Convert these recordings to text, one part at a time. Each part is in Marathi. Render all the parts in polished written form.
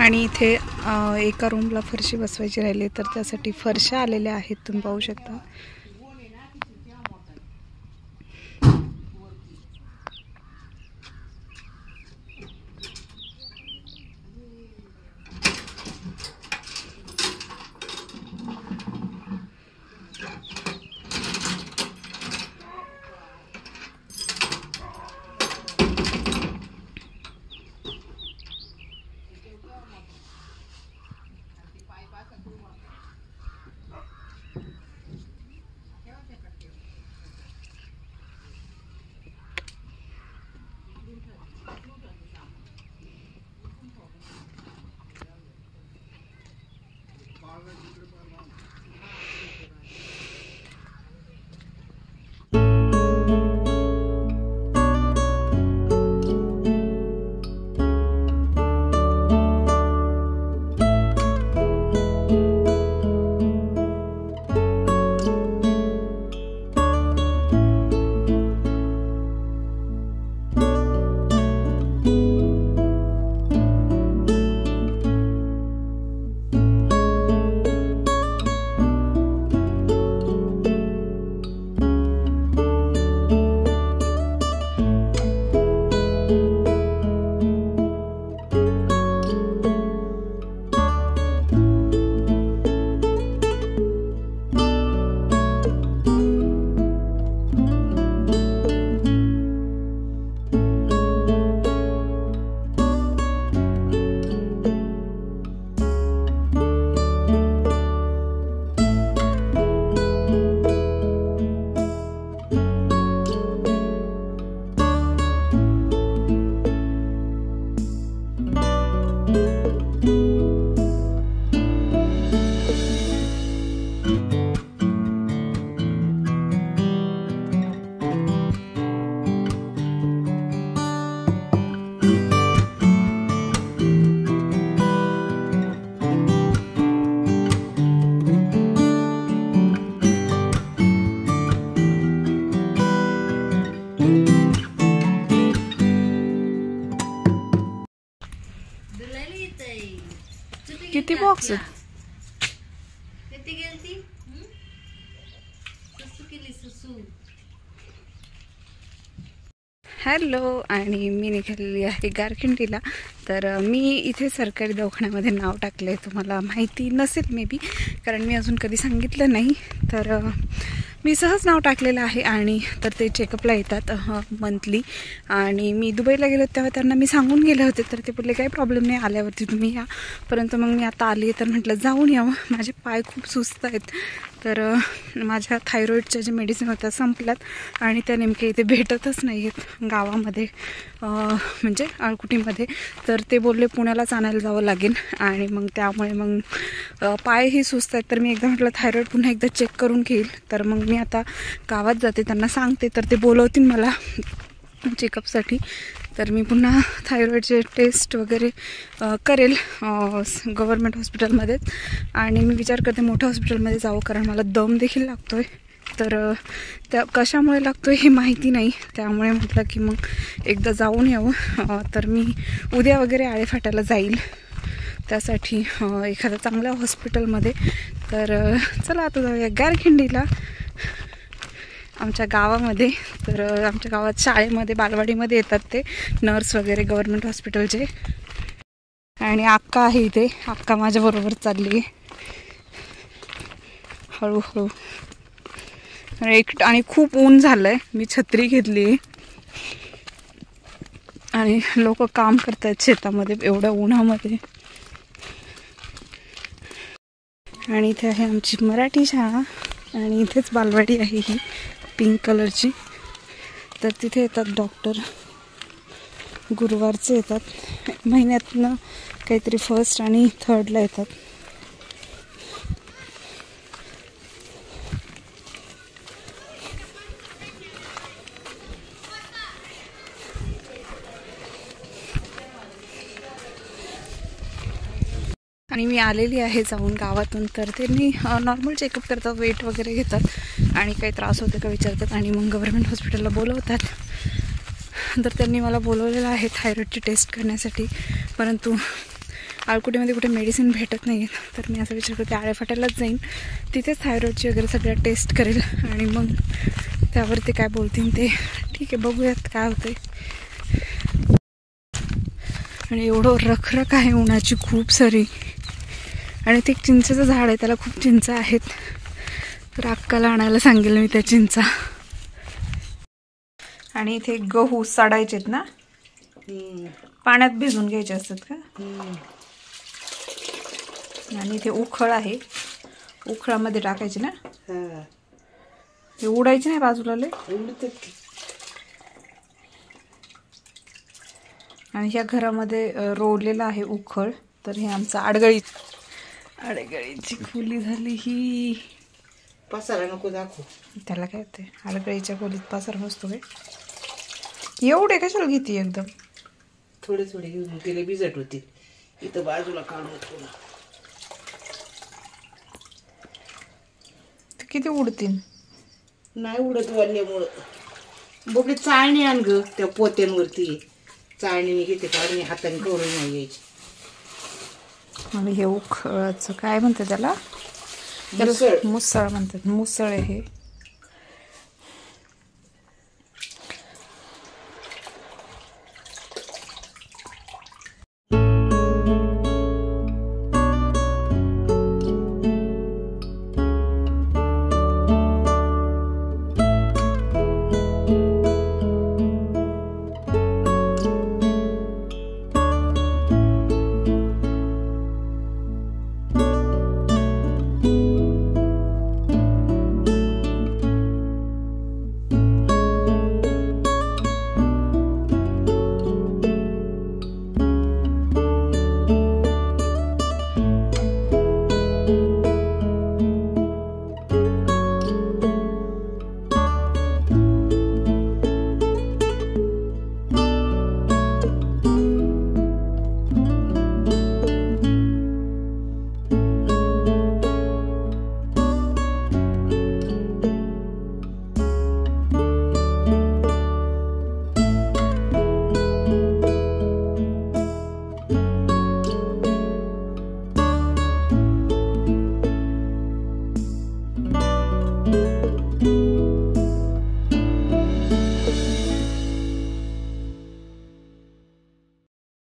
आणि इथे एका रूमला फरशी बसवायची राहिली तर त्यासाठी फरशा आलेल्या आहेत, तुम्ही पाहू शकता. किती बॉक्स आहेत? हॅलो, आणि मी निघालेली आहे गारखिंडीला. तर मी इथे सरकारी दवाखान्यामध्ये नाव टाकलं आहे. तुम्हाला माहिती नसेल मे बी, कारण मी अजून कधी सांगितलं नाही. तर मी सहज नाव टाकलेलं आहे आणि तर ते चेकअपला येतात मंथली. आणि मी दुबईला गेलो तेव्हा त्यांना मी सांगून गेले होते, तर ते बोलले काही प्रॉब्लेम नाही, आल्यावरती तुम्ही या. परंतु मग मी आता आली तर म्हटलं जाऊन यावं. माझे पाय खूप सुस्त आहेत. तर माझ्या थायरॉईडच्या जे मेडिसिन होत्या संपल्यात आणि त्या नेमक्या इथे भेटतच नाही आहेत गावामध्ये, म्हणजे आळकुटीमध्ये. तर ते बोलले पुण्यालाच आणायला जावं लागेल. आणि मग त्यामुळे मग पायही सुस्त आहेत. तर मी एकदा म्हटलं थायरॉईड पुन्हा एकदा चेक करून घेईल. तर मग मी आता गावात जाते, त्यांना सांगते, तर ते बोलवतील मला चेकअपसाठी. तर मी पुन्हा थायरॉईडचे टेस्ट वगैरे करेल गव्हर्मेंट हॉस्पिटलमध्येच. आणि मी विचार करते मोठ्या हॉस्पिटलमध्ये जावं, कारण मला दम देखील लागतो आहे. तर त्या कशामुळे लागतो आहे हे माहिती नाही, त्यामुळे म्हटलं की मग एकदा जाऊन यावं. तर मी उद्या वगैरे आळेफाट्याला जाईल त्यासाठी एखाद्या चांगल्या हॉस्पिटलमध्ये. तर चला आता जाऊया गारखिंडीला, आमच्या गावामध्ये. तर आमच्या गावात शाळेमध्ये बालवाडीमध्ये येतात ते नर्स वगैरे गव्हर्मेंट हॉस्पिटलचे. आणि अक्का आहे इथे, अक्का माझ्याबरोबर चालली आहे हळूहळू. आणि खूप ऊन झालं आहे, मी छत्री घेतली आहे. आणि लोक काम करत आहेत शेतामध्ये एवढ्या उन्हामध्ये. आणि इथे आहे आमची मराठी शाळा आणि इथेच बालवाडी आहे ही पिंक कलरची. तर तिथे येतात डॉक्टर, गुरुवारचे येतात, महिन्यातनं काहीतरी 1st आणि 3rd येतात. आणि मी आलेली आहे जाऊन गावातून. तर त्यांनी नॉर्मल चेकअप करतात, वेट वगैरे घेतात आणि काही त्रास होते का विचारतात आणि मग गव्हर्मेंट हॉस्पिटलला बोलवतात. तर त्यांनी मला बोलवलेलं आहे थायरॉईडची टेस्ट करण्यासाठी. परंतु आळकुटीमध्ये कुठे मेडिसिन भेटत नाही आहे, तर मी असा विचार करते आळेफाट्यालाच जाईन, तिथेच थायरॉईडची वगैरे सगळ्या टेस्ट करेल आणि मग त्यावरती काय बोलतील ते. ठीक आहे, बघूयात काय होते. आणि एवढं रखरख आहे उन्हाची खूप सारी. आणि ते चिंचेचं झाड आहे, त्याला खूप चिंच आहेत, तर अक्काला आणायला सांगेल मी त्या चिंचा. आणि इथे गहू साडायचेत ना, पाण्यात भिजून घ्यायचे असतात का? आणि इथे उखळ आहे, उखळामध्ये टाकायचे ना, हे उडायचे नाही बाजूला लय. आणि ह्या घरामध्ये रोवलेलं आहे उखळ. तर हे आमचं आडगळीची खोली झाली ही. पसारा नको दाखव, त्याला काय होते, आडगळीच्या खोलीत पसारा नसतो काय? एवढे कशाला घेते एकदम? थोडे थोडे घेऊन तिला भिजत होती. इथं बाजूला काढून तुला किती उडतील? नाही उडत वाढल्यामुळं. बोबडी चाळणी आण ग, त्या पोत्यांवरती चाळणीने घेते काढून, हाताने करून नाही यायची. आणि हे उखळाचं काय म्हणतात त्याला? मुसळ म्हणतात, मुसळ आहे हे.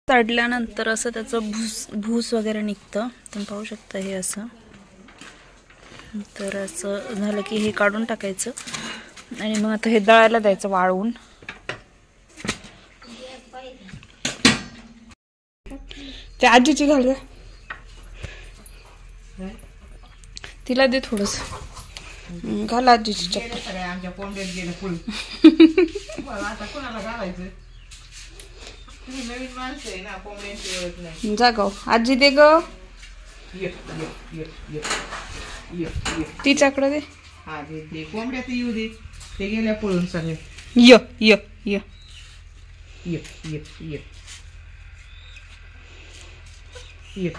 तडल्यानंतर असं त्याचं भूस वगैरे निघतं, तुम्ही पाहू शकता हे असं. तर असं झालं की हे काढून टाकायचं आणि मग आता हे दळायला द्यायचं वाळवून. ते आजीची घाल का, तिला दे थोडस, घाल आजीची चप्पल. आमच्या कोंबड्यात गेलं पुढे आता कोणाला घालायचं? नवीन माणसं आहे ना, कोंबड्यांची ओळख नाही. जागव आजी दे ग, तिच्याकडे दे. हा दे, कोंबड्यात येऊ दे, ते गेल्या पळून सगळे. य य य य य य य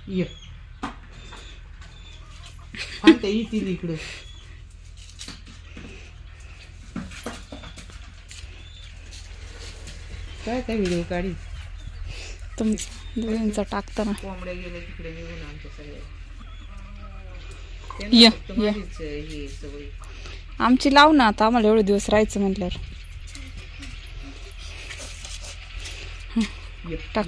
य आता येतील इकडं. काय काय व्हिडिओ काढी तुमचा टाकता ना. कोंबड्या गेल्या तिकडे निघून आमच्या सगळ्या. आमची लाव ना आता, आम्हाला एवढे दिवस राहायचं म्हटल्यावर. टाक.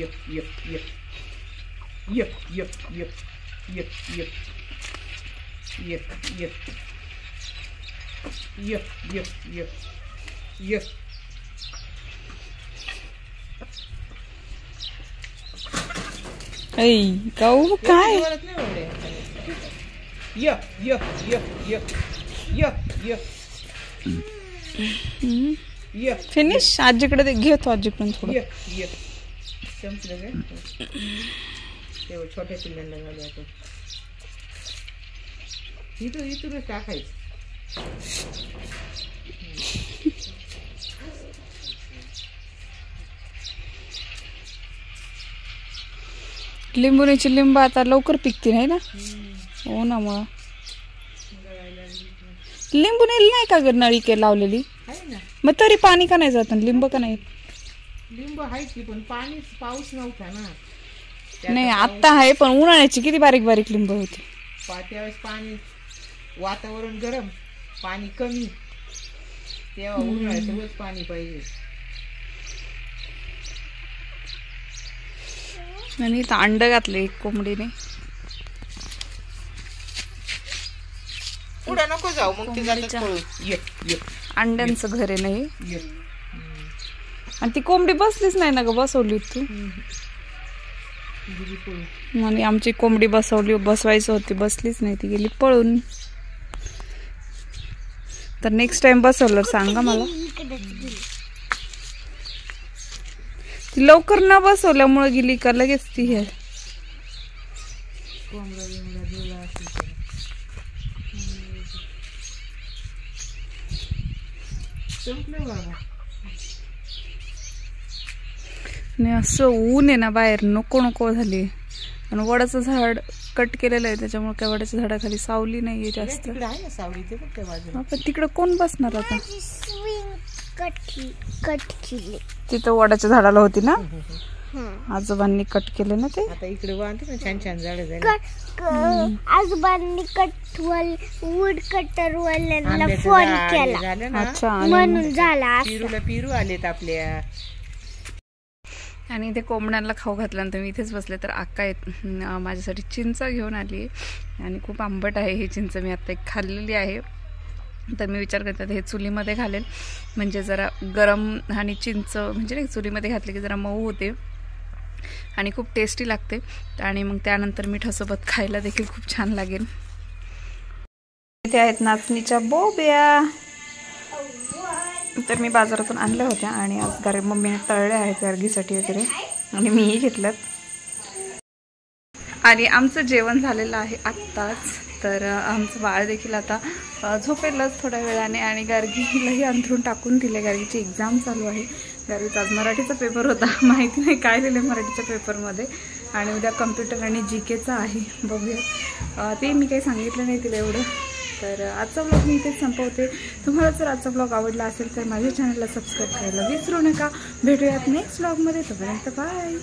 गाऊ काय फिनिश. आजीकडे घेतो, आजीकडून थोडं छोट्या पिल्लांना झाले आपण इथूनच टाकायचं. लिंबुनीची लिंब आता लवकर पिकते नाही ना. हो ना, मग लिंबू नेली नाही का ग नळी के लावलेली? आहे ना मग तरी पाणी का नाही जात आणि लिंब का नाही? लिंब आहे की पण पाऊस नव्हता ना. नाही आता आहे, पण उन्हाळ्याची किती बारीक बारीक लिंब होती. त्यावेळेस पाणी वातावरण गरम, पाणी कमी, तेव्हा उन्हाळ्यात रोज पाणी पाहिजे. आणि इथं अंड घातले कोंबडीने. पुढे नको जाऊ मग ते जातात पळून. ये ये अंड्यांचं घर आहे नाही. ये. आणि ती कोंबडी बसलीच नाही ना ग, बसवली तू. गेली पळून. आणि आमची कोंबडी बसवायची होती, बसलीच नाही, ती गेली पळून. तर नेक्स्ट टाइम बसवलं सांगा मला. ती लवकर न बसवल्यामुळे गेली का लगेच ती हे. आणि असं ऊन आहे ना बाहेर, नको नको झाली. आणि वडाचं झाड कट केलेलं आहे, त्याच्यामुळे काय वडाच्या झाडाखाली सावली नाहीये जास्त. पण तिकडे कोण बसणार आता? तिथं वडाच्या झाडाला होती ना, आजोबांनी कट केले ना ते. आता इकडे बांधते ना छान छान झाड आजोबांनी वूड कटर वाल्यांना फोन केला. अच्छा. म्हणून झाला. पिरू आलेत आपल्या. आणि इथे कोंबड्यांना खाऊ घातल्यानंतर मी इथेच बसले, तर अक्का माझ्यासाठी चिंच घेऊन आली. आणि खूप आंबट आहे ही चिंच, मी आता एक खाल्लेली आहे. तर मी विचार करते हे चुलीमध्ये घालेल, म्हणजे जरा गरम. आणि चिंच म्हणजे नाही, चुलीमध्ये घातली की जरा मऊ होते आणि खूप टेस्टी लागते. आणि मग त्यानंतर मिठासोबत खायला देखील खूप छान लागेल. इथे आहेत नाचणीच्या बोब्या. तर मी बाजारातून आणल्या होत्या आणि आज मम्मीने तळल्या आहेत गर्गीसाठी वगैरे, आणि मीही घेतल्यात. आणि आमचं जेवण झालेलं आहे आत्ताच. तर आमचं बाळ देखील आता झोपेलच थोड्या वेळाने. आणि गार्गीलाही अंथरून टाकून दिले. गार्गीची एक्झाम चालू आहे. गार्गीचा आज मराठीचा पेपर होता, माहिती नाही काय लिहिलं मराठीच्या पेपरमध्ये. आणि उद्या कम्प्युटर आणि GKचा आहे, बघूया. ते मी काही सांगितलं नाही तिला एवढं. तर आजचा ब्लॉग मी इथेच संपवते. तुम्हाला जर आजचा ब्लॉग आवडला असेल तर माझ्या चॅनलला सबस्क्राईब करायला विसरू नका. भेटूयात नेक्स्ट ब्लॉगमध्ये. तोपर्यंत बाय.